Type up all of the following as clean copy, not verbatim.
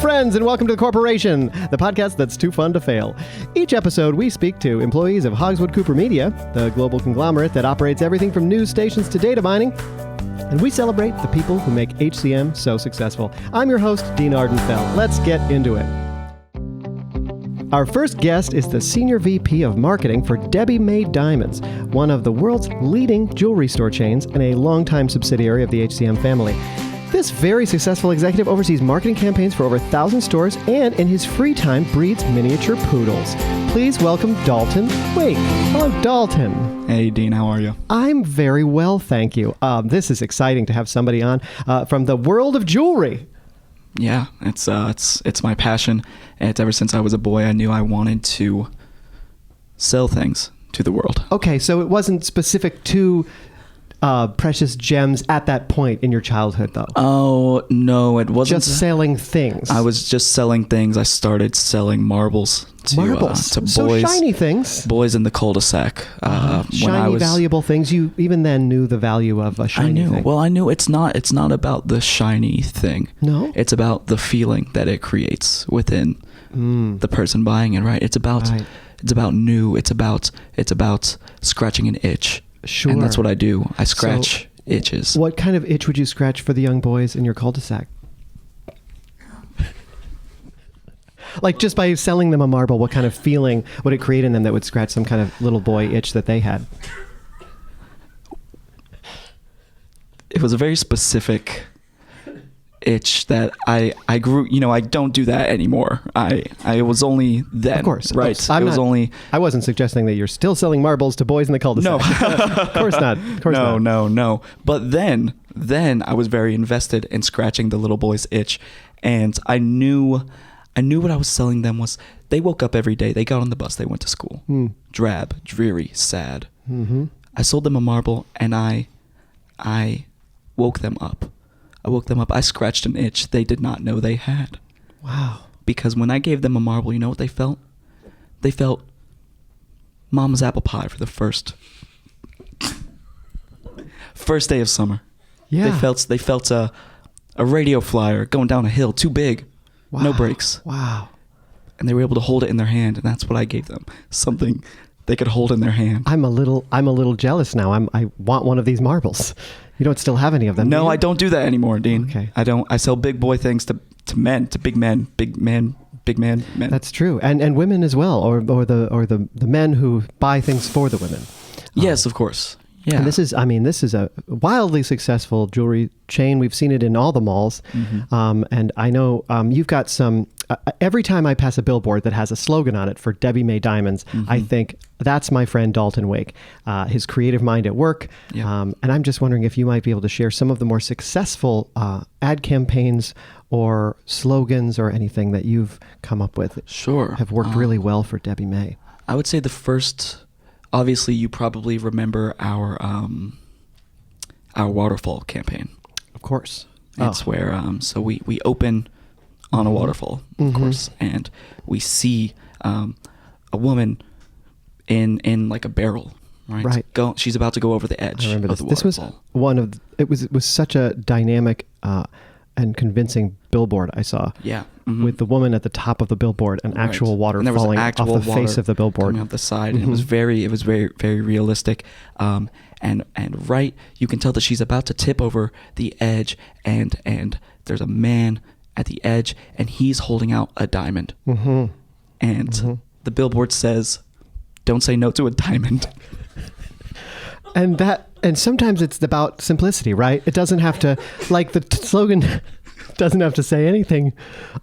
friends, and welcome to The Corporation, the podcast that's too fun to fail. Each episode, we speak to employees of Hogswood-Cooper Media, the global conglomerate that operates everything from news stations to data mining, and we celebrate the people who make HCM so successful. I'm your host, Dean Ardenfell. Let's get into it. Our first guest is the Senior VP of Marketing for Debbie Mae Diamonds, one of the world's leading jewelry store chains and a longtime subsidiary of the HCM family. This very successful executive oversees marketing campaigns for over 1,000 stores and, in his free time, breeds miniature poodles. Please welcome Dalton Wake. Hello, Dalton. Hey, Dean. How are you? I'm very well, thank you. This is exciting to have somebody on from the world of jewelry. Yeah, it's my passion. And ever since I was a boy, I knew I wanted to sell things to the world. Okay, so it wasn't specific to precious gems at that point in your childhood, though. Oh, no, it wasn't. Just selling things. I was just selling things. I started selling marbles to boys. So shiny things. Boys in the cul-de-sac. Shiny, valuable things. You even then knew the value of a shiny thing. Well, I knew it's not about the shiny thing. No? It's about the feeling that it creates within the person buying it, right? It's about new. It's about scratching an itch. Sure. And that's what I do. I scratch itches. What kind of itch would you scratch for the young boys in your cul-de-sac? Like, just by selling them a marble, what kind of feeling would it create in them that would scratch some kind of little boy itch that they had? It was a very specific itch that I grew. I don't do that anymore. I was only then. Of course, right? I wasn't suggesting that you're still selling marbles to boys in the cul-de-sac. No, of course not. No. But then I was very invested in scratching the little boy's itch, and I knew what I was selling them was. They woke up every day. They got on the bus. They went to school. Drab, dreary, sad. Mm-hmm. I sold them a marble, and I woke them up. I scratched an itch they did not know they had. Wow. Because when I gave them a marble, you know what they felt? They felt Mama's apple pie for the first day of summer. Yeah. They felt a radio flyer going down a hill too big. Wow. No brakes. Wow. And they were able to hold it in their hand, and that's what I gave them. Something they could hold in their hand. I'm a little jealous now. I want one of these marbles. You don't still have any of them? No, I don't do that anymore, Dean. Okay. I don't. I sell big boy things to men, to big men. That's true, and women as well, or the men who buy things for the women. Yes, of course. Yeah. And this is a wildly successful jewelry chain. We've seen it in all the malls. Mm-hmm. And I know you've got some, every time I pass a billboard that has a slogan on it for Debbie Mae Diamonds, mm-hmm. I think that's my friend Dalton Wake, his creative mind at work. Yeah. And I'm just wondering if you might be able to share some of the more successful ad campaigns or slogans or anything that you've come up with. Sure. Have worked really well for Debbie Mae. I would say the first... Obviously, you probably remember our waterfall campaign. Of course. It's where so we open on a waterfall, of mm-hmm. course, and we see a woman in like a barrel, right? Right. She's about to go over the edge. I remember of the this. This was it was such a dynamic and convincing billboard I saw. Yeah. Mm-hmm. With the woman at the top of the billboard and actual water falling off the face of the billboard. Coming off the side. Mm-hmm. And it was very, very realistic. And right, you can tell that she's about to tip over the edge and there's a man at the edge and he's holding out a diamond. Mm-hmm. And mm-hmm. the billboard says, "Don't say no to a diamond." And sometimes it's about simplicity, right? It doesn't have to, like the slogan doesn't have to say anything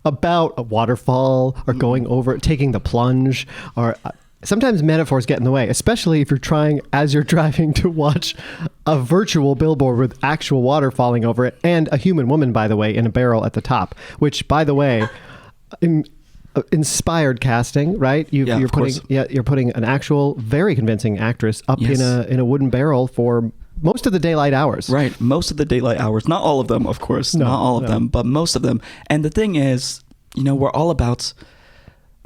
about a waterfall or going over, taking the plunge, or sometimes metaphors get in the way, especially if you're trying, as you're driving, to watch a virtual billboard with actual water falling over it and a human woman, by the way, in a barrel at the top, which, by the way, inspired casting, right? You're putting an actual, very convincing actress up yes. in a wooden barrel for most of the daylight hours. Right, most of the daylight hours. Not all of them, of course. Not all of them, but most of them. And the thing is, we're all about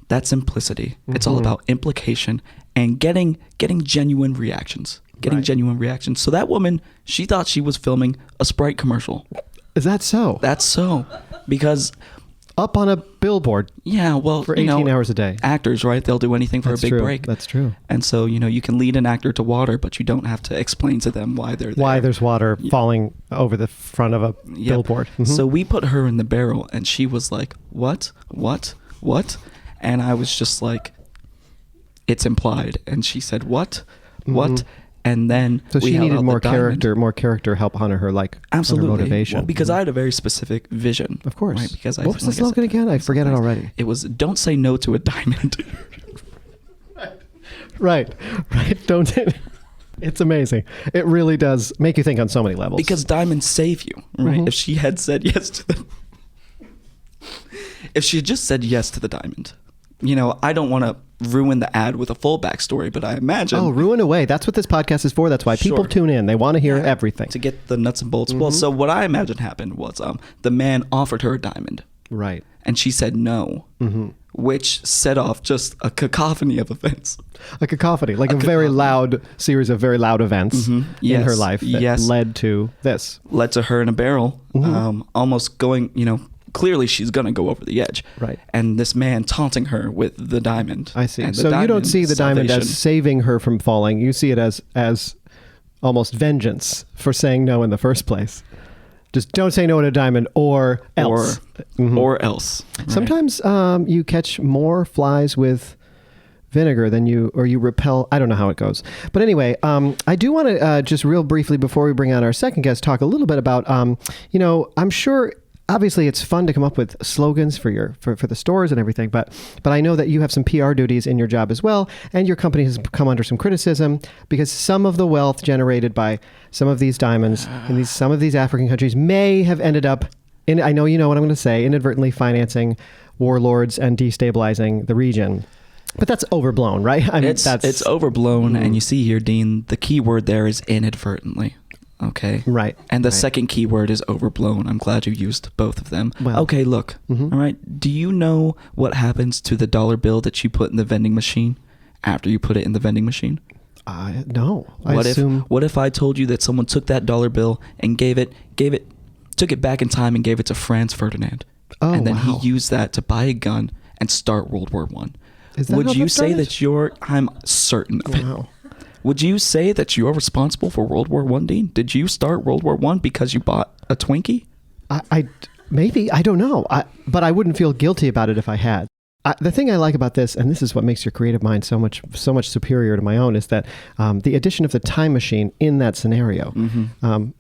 that simplicity. Mm-hmm. It's all about implication and getting genuine reactions. Genuine reactions. So that woman, she thought she was filming a Sprite commercial. Is that so? That's so. Because Up on a billboard Yeah, well, for 18 hours a day. Actors, right? They'll do anything for That's a big true. break. That's true. And so, you can lead an actor to water, but you don't have to explain to them why they're there. Why there's water falling over the front of a Yep. billboard. Mhm. So we put her in the barrel, and she was like, what? And I was just like, it's implied. And she said, what? And then So we she held needed out more the diamond. more character help on her, like Absolutely. on her motivation. Well, because I had a very specific vision. Of course. Right? Because What was the slogan again? I forget it already. It was, don't say no to a diamond. Right. Don't. It's amazing. It really does make you think on so many levels. Because diamonds save you, right? Mhm. If she had said yes to the... If she had just said yes to the diamond, I don't want to ruin the ad with a full backstory, but I imagine... ruin away. That's what this podcast is for. That's why people Sure. tune in. They want to hear everything. To get the nuts and bolts. Well, so what I imagine happened was the man offered her a diamond. Right. And she said no, which set off just a cacophony of events. A cacophony, like a very loud series of very loud events in Yes. her life that led to this. Led to her in a barrel, almost going, clearly she's going to go over the edge. Right. And this man taunting her with the diamond. I see. And the So you don't diamond see the diamond salvation. as saving her from falling. You see it as almost vengeance for saying no in the first place. Just don't say no to a diamond or else. Or else. Right. Sometimes you catch more flies with vinegar than you repel. I don't know how it goes. But anyway, I do want to just real briefly before we bring on our second guest, talk a little bit about, I'm sure obviously it's fun to come up with slogans for the stores and everything, but I know that you have some PR duties in your job as well, and your company has come under some criticism because some of the wealth generated by some of these diamonds in some of these African countries may have ended up in, I know you know what I'm going to say, inadvertently financing warlords and destabilizing the region. But that's overblown, right? I mean, it's overblown, and you see here, Dean, the key word there is inadvertently. Okay. Right. And the second keyword is overblown. I'm glad you used both of them. Well, okay, look. All right. Do you know what happens to the dollar bill that you put in the vending machine after you put it in the vending machine? No. What if I told you that someone took that dollar bill and took it back in time and gave it to Franz Ferdinand? Oh, and then wow. he used that to buy a gun and start World War I. Is that Would how you that say started? that I'm certain of it? Wow. Would you say that you're responsible for World War I, Dean? Did you start World War I because you bought a Twinkie? Maybe, I don't know. But I wouldn't feel guilty about it if I had. The thing I like about this, and this is what makes your creative mind so much superior to my own, is that the addition of the time machine in that scenario,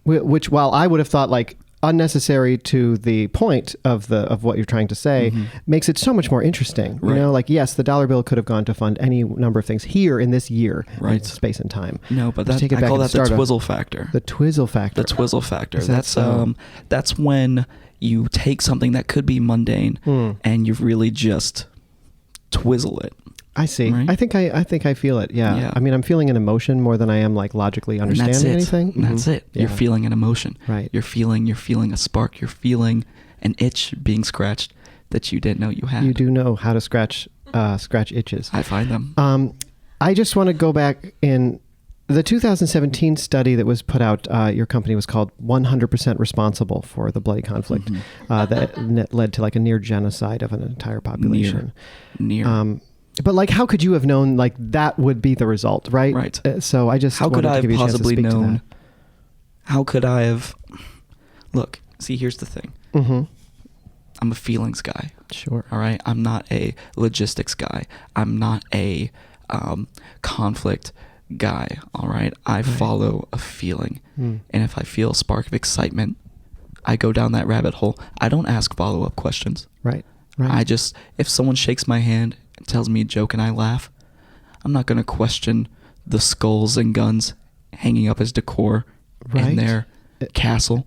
which while I would have thought like unnecessary to the point of what you're trying to say, makes it so much more interesting. Right. You know, like, yes, the dollar bill could have gone to fund any number of things here in this year, Right. in space and time. No, but Just take it I back call and that the start twizzle factor. The twizzle factor. The twizzle factor. Is that so? That's when you take something that could be mundane and you really just twizzle it. I see. Right? I think I feel it. Yeah. Yeah. I mean, I'm feeling an emotion more than I am like logically understanding anything. And that's it. Yeah. You're feeling an emotion. Right. You're feeling a spark. You're feeling an itch being scratched that you didn't know you had. You do know how to scratch itches. I find them. I just want to go back in the 2017 study that was put out. Your company was called 100% responsible for the bloody conflict that led to like a near genocide of an entire population. Near. But like, how could you have known like that would be the result, right? Right. So I just how could wanted I to have give you a chance to possibly speak to known? that. How could I have? Look, see, here's the thing. I'm a feelings guy. Sure. All right. I'm not a logistics guy. I'm not a conflict guy. All right. I follow a feeling, and if I feel a spark of excitement, I go down that rabbit hole. I don't ask follow-up questions. Right. If someone shakes my hand and tells me a joke and I laugh, I'm not going to question the skulls and guns hanging up as decor in their castle.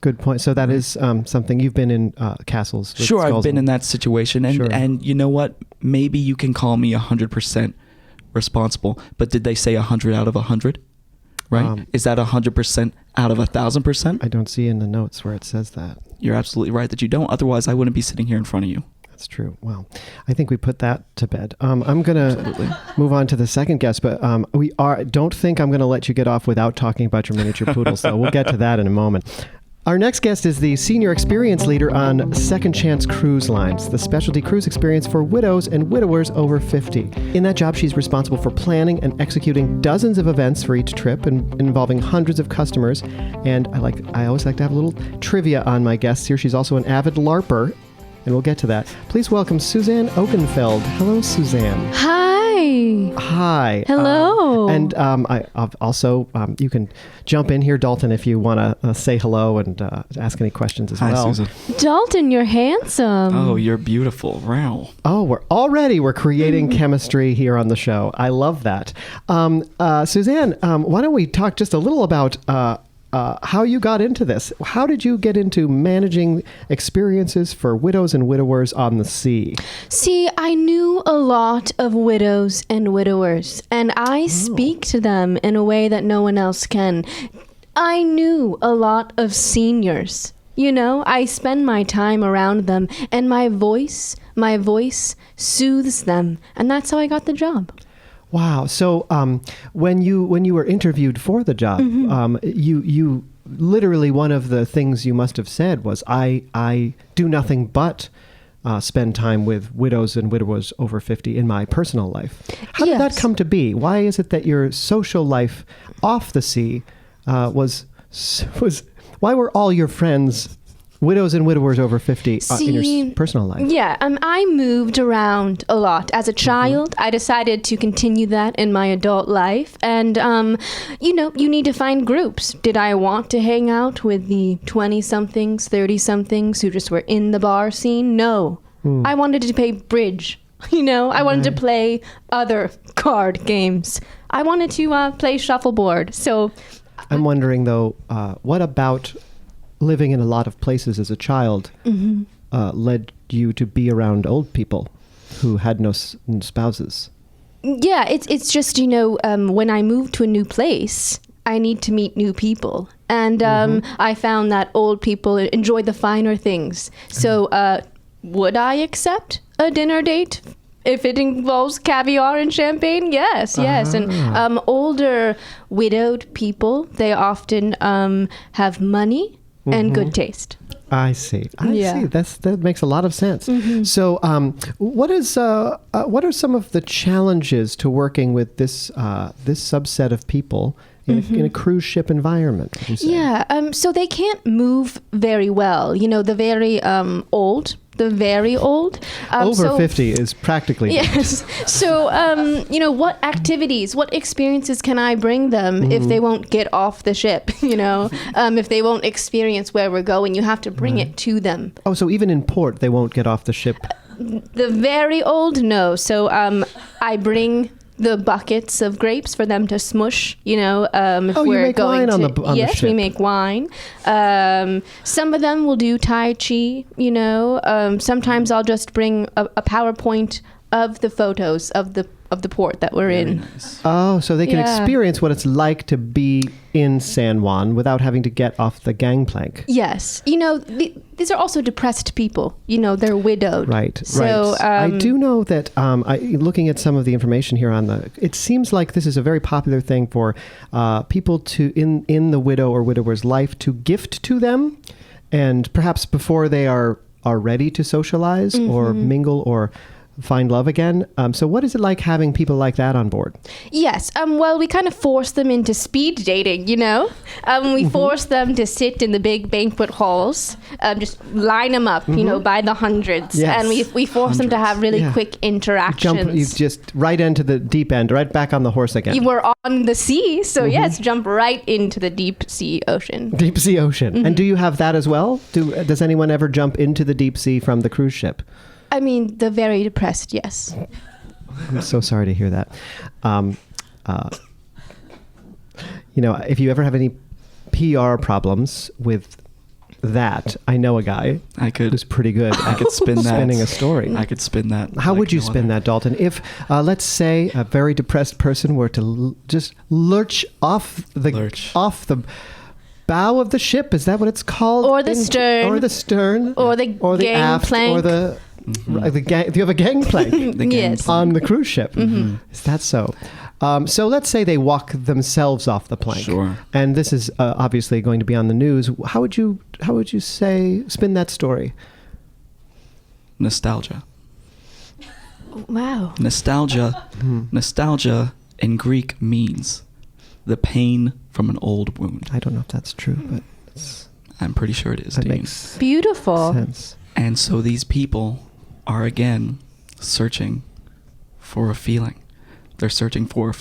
Good point. So that is something you've been in castles. With Sure, I've skulls been in that situation, and you know what? Maybe you can call me 100% responsible, but did they say 100 out of 100? Right? Is that 100% out of 1,000%? I don't see in the notes where it says that. You're absolutely right that you don't. Otherwise, I wouldn't be sitting here in front of you. That's true. Well, I think we put that to bed. I'm going to move on to the second guest, but don't think I'm going to let you get off without talking about your miniature poodle. So we'll get to that in a moment. Our next guest is the Senior Experience Leader on Second Chance Cruise Lines, the specialty cruise experience for widows and widowers over 50. In that job, she's responsible for planning and executing dozens of events for each trip and involving hundreds of customers. And I always like to have a little trivia on my guests here. She's also an avid LARPer, and we'll get to that. Please welcome Suzanne Ogenfeld. Hello, Suzanne. Hi. Hi. Hello. I've also, you can jump in here, Dalton, if you want to say hello and ask any questions as well. Hi, Susan. Dalton, you're handsome. Oh, you're beautiful. Wow. Oh, we're creating chemistry here on the show. I love that. Suzanne, why don't we talk just a little about how you got into this? How did you get into managing experiences for widows and widowers on the sea? See, I knew a lot of widows and widowers, and I speak to them in a way that no one else can. I knew a lot of seniors. You know, I spend my time around them, and my voice soothes them, and that's how I got the job. Wow. So when you were interviewed for the job, you literally, one of the things you must have said was, I do nothing but spend time with widows and widowers over 50 in my personal life. How did that come to be? Why is it that your social life off the sea was why were all your friends widows and widowers over 50 in your personal life? Yeah, I moved around a lot. As a child, I decided to continue that in my adult life. And, you need to find groups. Did I want to hang out with the 20-somethings, 30-somethings who just were in the bar scene? No. I wanted to play bridge. I wanted to play other card games. I wanted to play shuffleboard. So I'm wondering, though, what about living in a lot of places as a child led you to be around old people who had no spouses? Yeah, it's just, when I move to a new place, I need to meet new people. And I found that old people enjoy the finer things. So would I accept a dinner date if it involves caviar and champagne? Yes. And older widowed people, they often have money and good taste. I see. I see. That makes a lot of sense. So, what are some of the challenges to working with this subset of people in a cruise ship environment, would you say? Yeah. So they can't move very well. The very old. The very old. Over 50 is practically. Yes. So, what activities, what experiences can I bring them if they won't get off the ship, if they won't experience where we're going, you have to bring it to them. Oh, so even in port, they won't get off the ship? The very old, no. So I bring the buckets of grapes for them to smush, if we're you make going wine to. on the Yes, ship. we make wine. Some of them will do Tai Chi, sometimes I'll just bring a PowerPoint of the photos of the port that we're in. Nice. Oh, so they can experience what it's like to be in San Juan without having to get off the gangplank. Yes. These are also depressed people. They're widowed. Right, so, right. I do know that, looking at some of the information here it seems like this is a very popular thing for people to, in the widow or widower's life, to gift to them, and perhaps before they are ready to socialize or mingle or find love again. So what is it like having people like that on board? Yes. Well, we kind of force them into speed dating, We force them to sit in the big banquet halls, just line them up, by the hundreds. Yes. And we force them to have really quick interactions. You just right into the deep end, right back on the horse again. You were on the sea, so yes, jump right into the deep sea ocean. Deep sea ocean. And do you have that as well? Does anyone ever jump into the deep sea from the cruise ship? I mean, the very depressed, yes. I'm so sorry to hear that. If you ever have any PR problems with that, I know a guy who's pretty good. I could spin that. Spinning a story. I could spin that. How would you spin that, Dalton? If, let's say, a very depressed person were to just lurch off the bow of the ship, is that what it's called? Or the stern. Or the stern. Or the gangplank. Or do you have a gangplank yes. on the cruise ship? Is that so? So let's say they walk themselves off the plank. Sure. And this is obviously going to be on the news. How would you spin that story? Nostalgia. Wow. Nostalgia. Nostalgia in Greek means the pain from an old wound. I don't know if that's true, but I'm pretty sure it is, that Dean. makes Beautiful. sense. And so these people are again searching for a feeling. They're searching for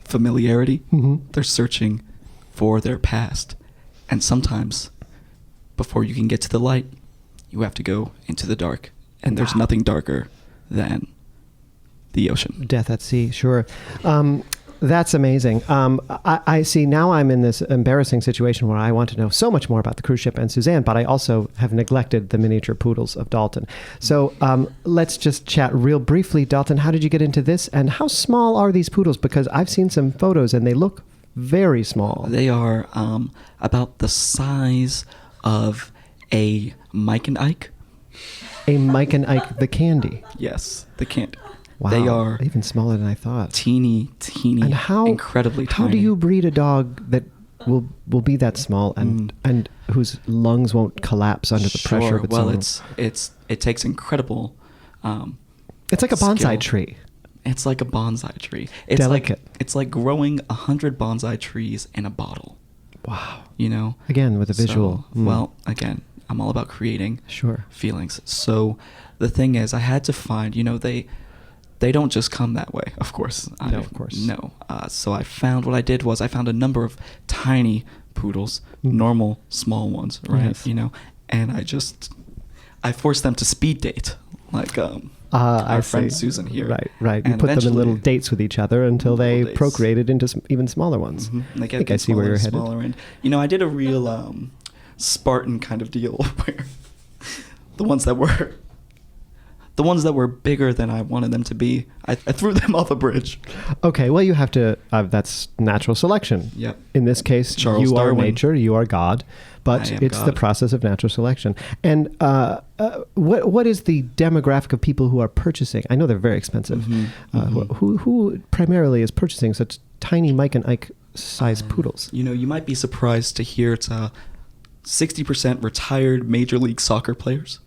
familiarity. Mm-hmm. They're searching for their past. And sometimes, before you can get to the light, you have to go into the dark. And there's nothing darker than the ocean. Death at sea, sure. That's amazing. I see now I'm in this embarrassing situation where I want to know so much more about the cruise ship and Suzanne, but I also have neglected the miniature poodles of Dalton. So let's just chat real briefly. Dalton, how did you get into this? And how small are these poodles? Because I've seen some photos and they look very small. They are about the size of a Mike and Ike. A Mike and Ike the candy. Yes, the candy. Wow. They are even smaller than I thought. teeny, And how incredibly tiny. How do you breed a dog that will be that small and whose lungs won't collapse under the pressure of its well, own? it takes incredible. It's like a bonsai skill. tree. It's like a bonsai tree. It's Delicate. It's like growing 100 bonsai trees in a bottle. Wow. You know. Again with a visual. So, well, again, I'm all about creating Sure. feelings. So the thing is, I had to find. They don't just come that way, of course. No, of course. No. So I found what I did was I found a number of tiny poodles, normal small ones, right? Yes. And I forced them to speed date, like our I friend see. Susan here. Right. You And put them in little eventually- dates with each other until they Little dates. procreated into even smaller ones. Mhm. They I get think I see where you're headed. smaller, and I did a real Spartan kind of deal where the ones that were bigger than I wanted them to be, I threw them off a bridge. Okay, well, you have to. That's natural selection. Yep. In this case, Charles you are Darwin. nature, you are God, but I am it's the God. process of natural selection. And what is the demographic of people who are purchasing? I know they're very expensive. Who primarily is purchasing such tiny Mike and Ike size poodles? You might be surprised to hear it's 60% retired Major League Soccer players.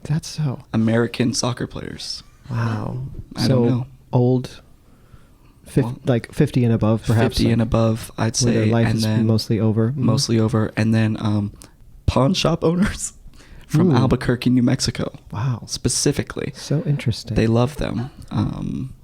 That's so. American soccer players. Wow. I don't know. Old, like 50 and above, perhaps. 50 and above, I'd where say. their life and is then mostly over. Mostly over. And then pawn shop owners from Ooh. Albuquerque, New Mexico. Wow. Specifically. So interesting. They love them.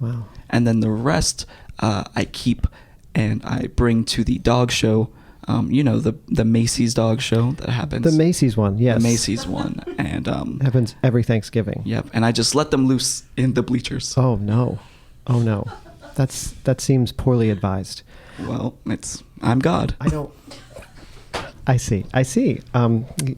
Wow. And then the rest I keep and I bring to the dog show. The Macy's dog show that happens. The Macy's one, yes. The Macy's one. And happens every Thanksgiving. yep. And I just let them loose in the bleachers. Oh no. That seems poorly advised. Well, I'm God. I don't. I see.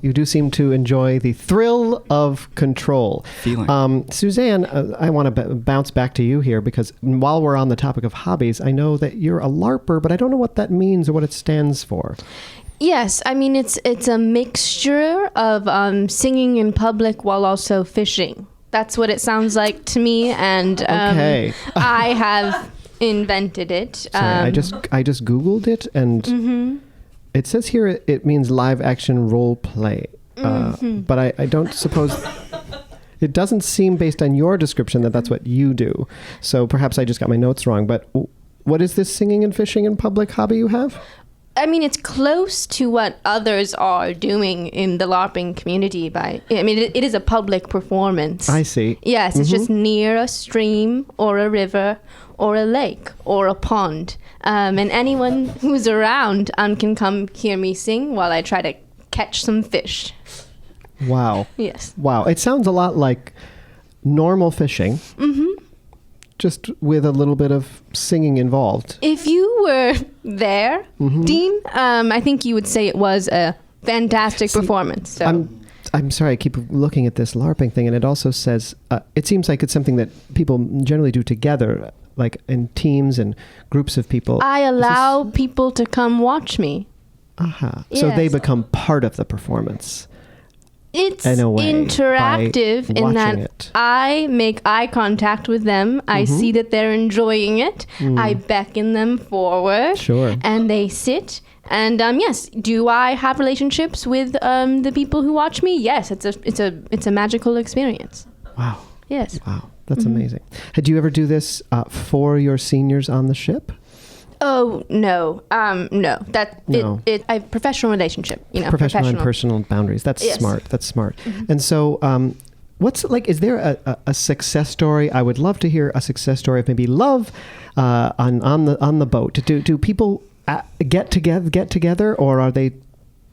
You do seem to enjoy the thrill of control. Feeling. Suzanne, I want to bounce back to you here because while we're on the topic of hobbies, I know that you're a LARPer, but I don't know what that means or what it stands for. Yes, I mean it's a mixture of singing in public while also fishing. That's what it sounds like to me, and Okay. I have invented it. Sorry, I just Googled it, and it says here it means live action role play. But I don't suppose it doesn't seem based on your description that that's what you do. So perhaps I just got my notes wrong. But what is this singing and fishing in public hobby you have? I mean, it's close to what others are doing in the LARPing community. It is a public performance. I see. Yes, it's just near a stream or a river or a lake or a pond. And anyone who's around can come hear me sing while I try to catch some fish. Wow. Yes. Wow. It sounds a lot like normal fishing. Just with a little bit of singing involved. If you were there, Dean, I think you would say it was a fantastic performance. So. I'm sorry, I keep looking at this LARPing thing, and it also says, it seems like it's something that people generally do together, like in teams and groups of people. I allow people to come watch me. So they Yes. become part of the performance. It's in a way, interactive by in that watching it. I make eye contact with them. I see that they're enjoying it. I beckon them forward. Sure. And they sit. And yes, do I have relationships with the people who watch me? Yes, it's a magical experience. Wow. Yes. Wow. That's amazing. Had you ever do this for your seniors on the ship? Oh no, no. No. I have professional relationship. Professional and personal boundaries. That's Yes. smart. That's smart. And so, what's like? Is there a success story? I would love to hear a success story of maybe love on the boat. Do people get together, or are they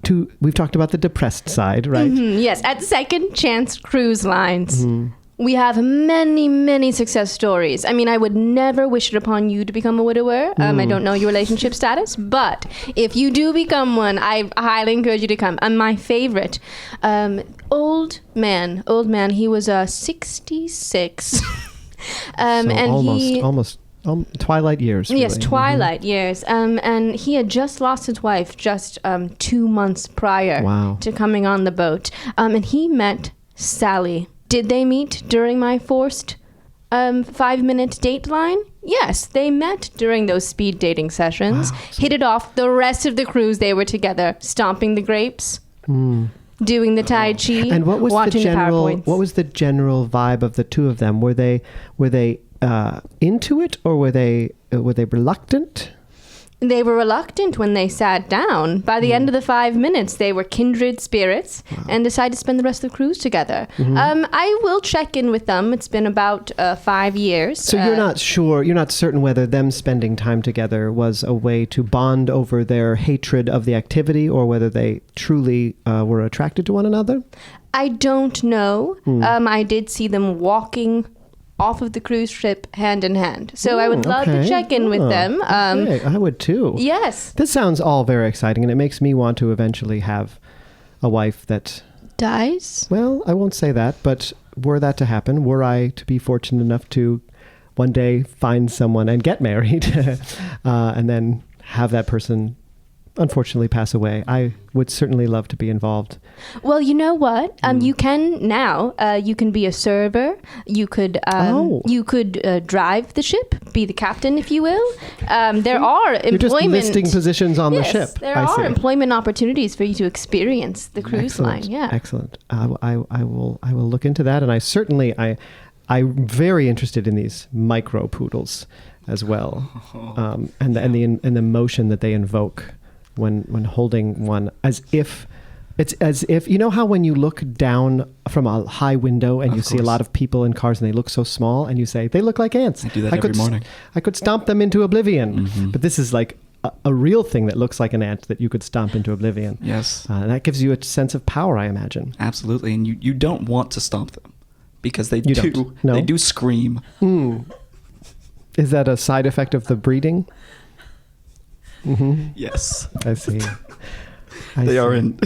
too? We've talked about the depressed side, right? Yes, at Second Chance Cruise Lines. We have many, many success stories. I mean, I would never wish it upon you to become a widower. I don't know your relationship status, but if you do become one, I highly encourage you to come. My favorite, old man, he was 66. So almost twilight years. Really. Yes, twilight years. And he had just lost his wife just 2 months prior to coming on the boat. And he met Sally. Did they meet during my forced 5-minute date line? Yes, they met during those speed dating sessions. Wow. Hit it off. The rest of the cruise, they were together, stomping the grapes, doing the Tai Chi, and what was watching the general, the PowerPoints. What was the general vibe of the two of them? Were they into it, or were they reluctant? They were reluctant when they sat down. By the end of the 5 minutes, they were kindred spirits and decided to spend the rest of the cruise together. I will check in with them. It's been about 5 years. So you're not certain whether them spending time together was a way to bond over their hatred of the activity, or whether they truly were attracted to one another? I don't know. I did see them walking off of the cruise ship hand in hand. So I would love to check in with them. Okay. I would too. Yes. This sounds all very exciting, and it makes me want to eventually have a wife that dies? Well, I won't say that, but were that to happen, were I to be fortunate enough to one day find someone and get married and then have that person unfortunately pass away, I would certainly love to be involved. Well, you know what? You can now. You can be a server. You could drive the ship, be the captain, if you will. There are employment. You're just listing positions on the ship. There are employment opportunities for you to experience the cruise line. Yeah, excellent. I will look into that, and I'm very interested in these micro poodles as well, and the emotion that they invoke when holding one, as if you know how when you look down from a high window and you see a lot of people in cars and they look so small and you say they look like ants. I do that every morning. I could stomp them into oblivion, but this is like a real thing that looks like an ant that you could stomp into oblivion. Yes, and that gives you a sense of power, I imagine. Absolutely, and you don't want to stomp them because they They do scream. Is that a side effect of the breeding? Yes. I see. They are in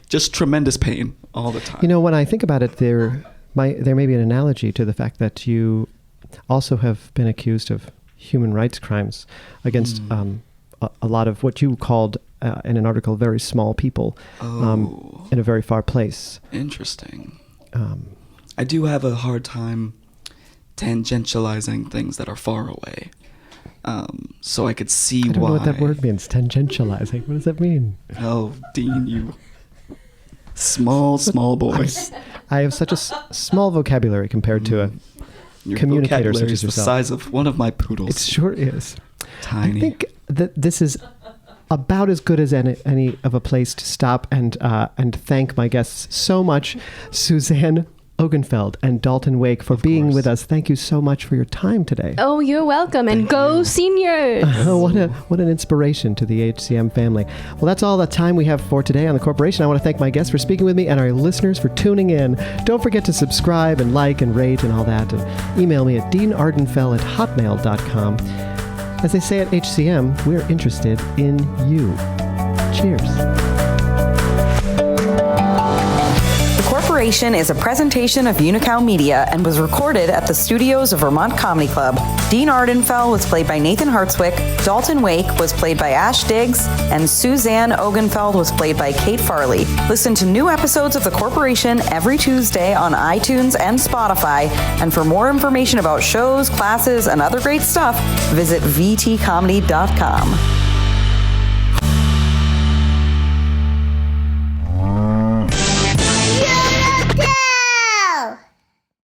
just tremendous pain all the time. You know, when I think about it, there may be an analogy to the fact that you also have been accused of human rights crimes against a lot of what you called in an article very small people in a very far place. Interesting. I do have a hard time tangentializing things that are far away. So I could see why. I don't know what that word means, tangentializing. What does that mean? Oh, Dean, you small boy. I have such a small vocabulary compared to a Your communicator such vocabulary as is the yourself. size of one of my poodles. It sure is. Tiny. I think that this is about as good as any of a place to stop and thank my guests so much, Suzanne Ogenfeld and Dalton Wake, for being with us. Thank you so much for your time today. Oh, you're welcome. And go seniors. What an inspiration to the HCM family. Well, that's all the time we have for today on The Corporation. I want to thank my guests for speaking with me and our listeners for tuning in. Don't forget to subscribe and like and rate and all that. And email me at deanardenfell@hotmail.com. As they say at HCM, we're interested in you. Cheers. Corporation is a presentation of Unicow Media and was recorded at the studios of Vermont Comedy Club. Dean Ardenfell was played by Nathan Hartswick, Dalton Wake was played by Ash Diggs, and Suzanne Ogenfeld was played by Kate Farley. Listen to new episodes of The Corporation every Tuesday on iTunes and Spotify. And for more information about shows, classes, and other great stuff, visit vtcomedy.com.